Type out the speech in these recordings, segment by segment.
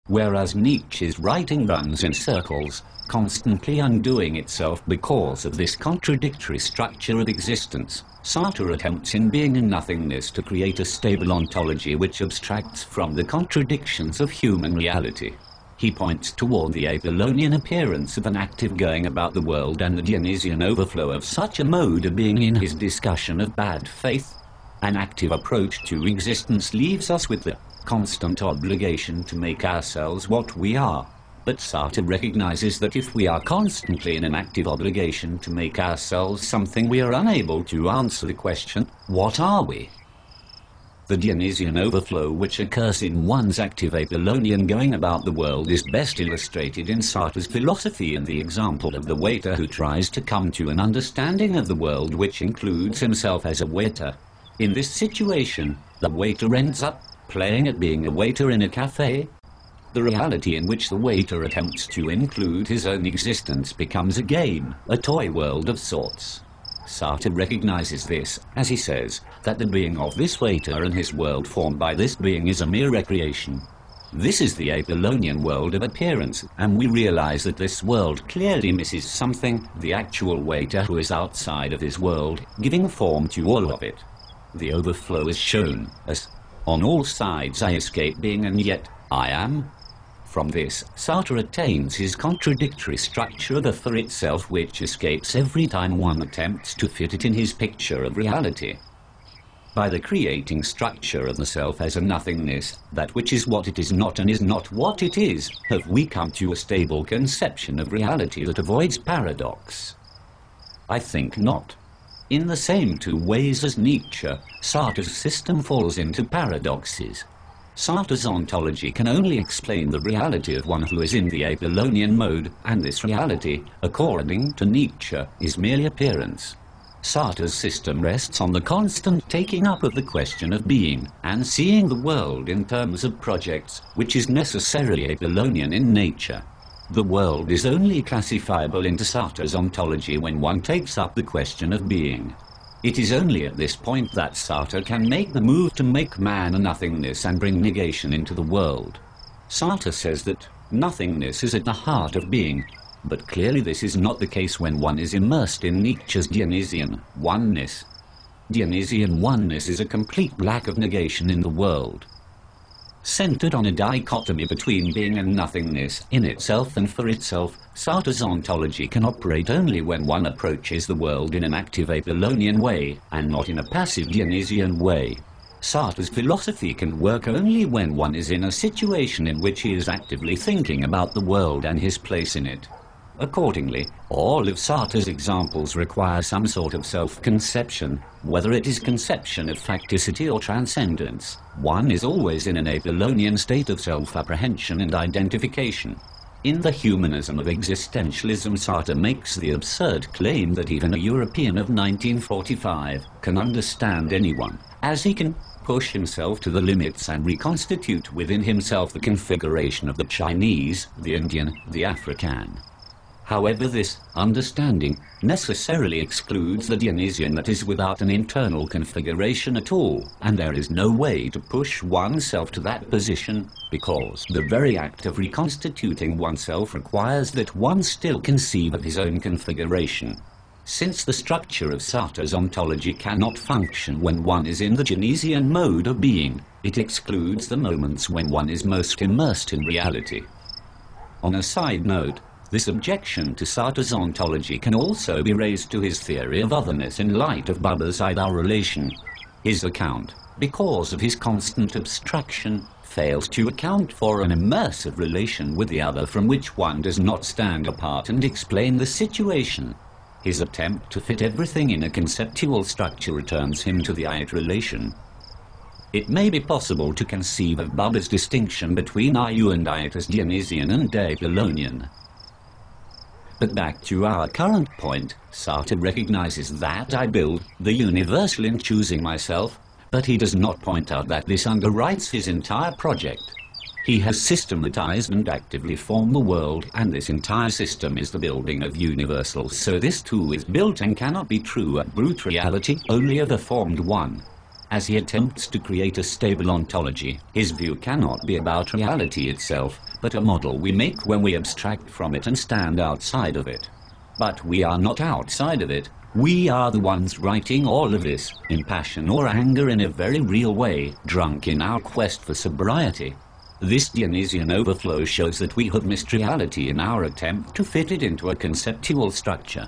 Whereas Nietzsche's writing runs in circles, constantly undoing itself because of this contradictory structure of existence, Sartre attempts in Being and Nothingness to create a stable ontology which abstracts from the contradictions of human reality. He points toward the Apollonian appearance of an active going about the world and the Dionysian overflow of such a mode of being in his discussion of bad faith. An active approach to existence leaves us with the constant obligation to make ourselves what we are. But Sartre recognizes that if we are constantly in an active obligation to make ourselves something, we are unable to answer the question, what are we? The Dionysian overflow which occurs in one's active Apollonian going about the world is best illustrated in Sartre's philosophy in the example of the waiter who tries to come to an understanding of the world which includes himself as a waiter. In this situation, the waiter ends up playing at being a waiter in a cafe. The reality in which the waiter attempts to include his own existence becomes a game, a toy world of sorts. Sartre recognizes this, as he says, that the being of this waiter and his world formed by this being is a mere recreation. This is the Apollonian world of appearance, and we realize that this world clearly misses something, the actual waiter who is outside of his world, giving form to all of it. The overflow is shown as, on all sides I escape being and yet I am. From this, Sartre attains his contradictory structure of the for itself which escapes every time one attempts to fit it in his picture of reality. By the creating structure of the self as a nothingness, that which is what it is not and is not what it is, have we come to a stable conception of reality that avoids paradox? I think not. In the same two ways as Nietzsche, Sartre's system falls into paradoxes. Sartre's ontology can only explain the reality of one who is in the Apollonian mode, and this reality, according to Nietzsche, is merely appearance. Sartre's system rests on the constant taking up of the question of being, and seeing the world in terms of projects, which is necessarily Apollonian in nature. The world is only classifiable into Sartre's ontology when one takes up the question of being. It is only at this point that Sartre can make the move to make man a nothingness and bring negation into the world. Sartre says that nothingness is at the heart of being, but clearly this is not the case when one is immersed in Nietzsche's Dionysian oneness. Dionysian oneness is a complete lack of negation in the world. Centered on a dichotomy between being and nothingness, in itself and for itself, Sartre's ontology can operate only when one approaches the world in an active Apollonian way, and not in a passive Dionysian way. Sartre's philosophy can work only when one is in a situation in which he is actively thinking about the world and his place in it. Accordingly, all of Sartre's examples require some sort of self-conception, whether it is conception of facticity or transcendence. One is always in an Apollonian state of self-apprehension and identification. In the humanism of existentialism, Sartre makes the absurd claim that even a European of 1945 can understand anyone, as he can push himself to the limits and reconstitute within himself the configuration of the Chinese, the Indian, the African. However, this understanding necessarily excludes the Dionysian that is without an internal configuration at all, and there is no way to push oneself to that position, because the very act of reconstituting oneself requires that one still conceive of his own configuration. Since the structure of Sartre's ontology cannot function when one is in the Dionysian mode of being, it excludes the moments when one is most immersed in reality. On a side note, this objection to Sartre's ontology can also be raised to his theory of otherness in light of Buber's I-thou relation. His account, because of his constant abstraction, fails to account for an immersive relation with the other from which one does not stand apart and explain the situation. His attempt to fit everything in a conceptual structure returns him to the I-it relation. It may be possible to conceive of Buber's distinction between I-you and I-it as Dionysian and Apollonian. But back to our current point, Sartre recognizes that I build the universal in choosing myself, but he does not point out that this underwrites his entire project. He has systematized and actively formed the world, and this entire system is the building of universals, so this too is built and cannot be true at brute reality, only of a formed one. As he attempts to create a stable ontology, his view cannot be about reality itself, but a model we make when we abstract from it and stand outside of it. But we are not outside of it. We are the ones writing all of this, in passion or anger in a very real way, drunk in our quest for sobriety. This Dionysian overflow shows that we have missed reality in our attempt to fit it into a conceptual structure.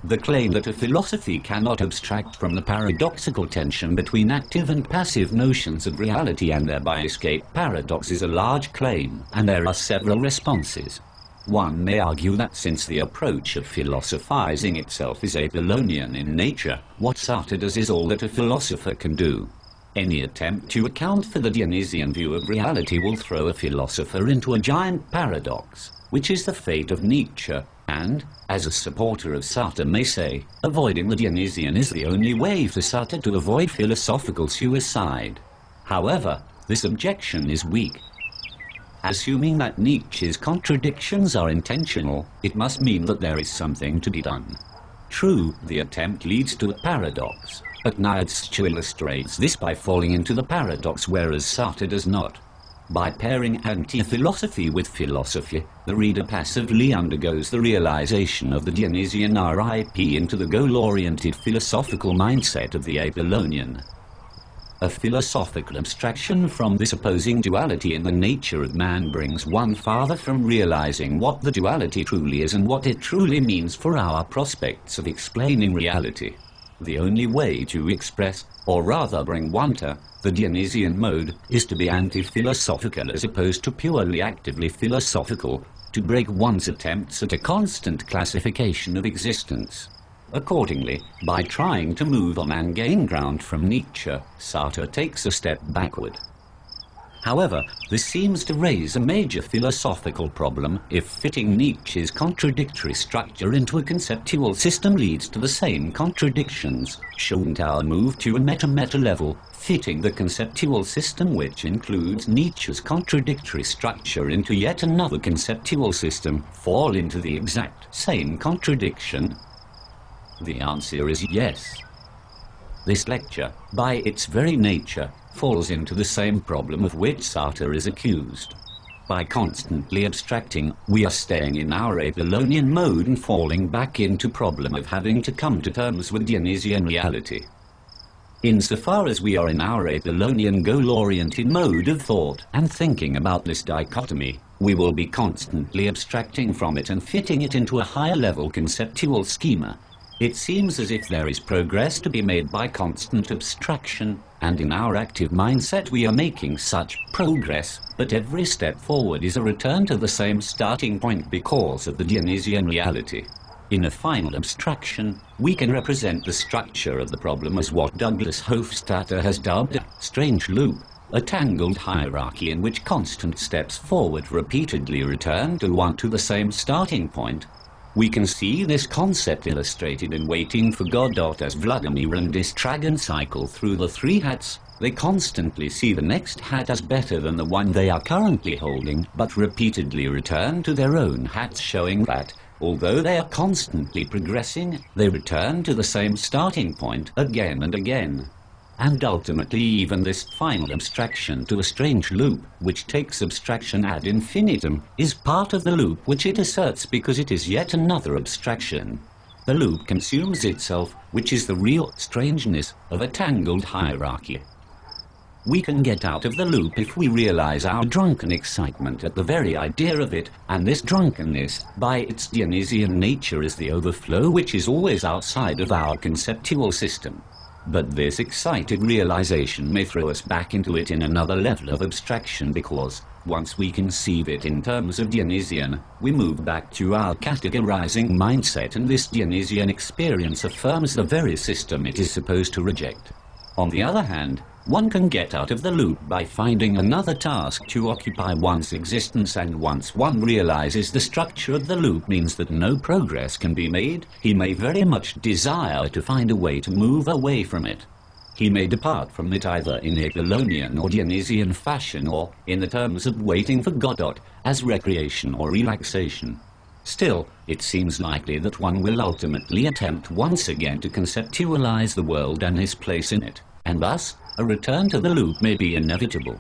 The claim that a philosophy cannot abstract from the paradoxical tension between active and passive notions of reality and thereby escape paradox is a large claim, and there are several responses. One may argue that since the approach of philosophizing itself is Apollonian in nature, what Sartre does is all that a philosopher can do. Any attempt to account for the Dionysian view of reality will throw a philosopher into a giant paradox, which is the fate of Nietzsche, and, as a supporter of Sartre may say, avoiding the Dionysian is the only way for Sartre to avoid philosophical suicide. However, this objection is weak. Assuming that Nietzsche's contradictions are intentional, it must mean that there is something to be done. True, the attempt leads to a paradox, but Nietzsche illustrates this by falling into the paradox, whereas Sartre does not. By pairing anti-philosophy with philosophy, the reader passively undergoes the realization of the Dionysian RIP into the goal-oriented philosophical mindset of the Apollonian. A philosophical abstraction from this opposing duality in the nature of man brings one farther from realizing what the duality truly is and what it truly means for our prospects of explaining reality. The only way to express, or rather bring one to, the Dionysian mode is to be anti-philosophical as opposed to purely actively philosophical, to break one's attempts at a constant classification of existence. Accordingly, by trying to move on and gain ground from Nietzsche, Sartre takes a step backward. However, this seems to raise a major philosophical problem if fitting Nietzsche's contradictory structure into a conceptual system leads to the same contradictions. Shouldn't our move to a meta-meta level, fitting the conceptual system which includes Nietzsche's contradictory structure into yet another conceptual system, fall into the exact same contradiction? The answer is yes. This lecture, by its very nature, falls into the same problem of which Sartre is accused. By constantly abstracting, we are staying in our Apollonian mode and falling back into problem of having to come to terms with Dionysian reality. Insofar as we are in our Apollonian goal-oriented mode of thought and thinking about this dichotomy, we will be constantly abstracting from it and fitting it into a higher-level conceptual schema. It seems as if there is progress to be made by constant abstraction, and in our active mindset we are making such progress, but every step forward is a return to the same starting point because of the Dionysian reality. In a final abstraction, we can represent the structure of the problem as what Douglas Hofstadter has dubbed a strange loop, a tangled hierarchy in which constant steps forward repeatedly return to the same starting point. We can see this concept illustrated in Waiting for Godot as Vladimir and Distragan cycle through the three hats. They constantly see the next hat as better than the one they are currently holding, but repeatedly return to their own hats, showing that, although they are constantly progressing, they return to the same starting point again and again. And ultimately even this final abstraction to a strange loop, which takes abstraction ad infinitum, is part of the loop which it asserts because it is yet another abstraction. The loop consumes itself, which is the real strangeness of a tangled hierarchy. We can get out of the loop if we realize our drunken excitement at the very idea of it, and this drunkenness, by its Dionysian nature, is the overflow which is always outside of our conceptual system. But this excited realization may throw us back into it in another level of abstraction because, once we conceive it in terms of Dionysian, we move back to our categorizing mindset, and this Dionysian experience affirms the very system it is supposed to reject. On the other hand, one can get out of the loop by finding another task to occupy one's existence, and once one realizes the structure of the loop means that no progress can be made, he may very much desire to find a way to move away from it. He may depart from it either in Apollonian or Dionysian fashion, or, in the terms of Waiting for Godot, as recreation or relaxation. Still, it seems likely that one will ultimately attempt once again to conceptualize the world and his place in it, and thus, a return to the loop may be inevitable.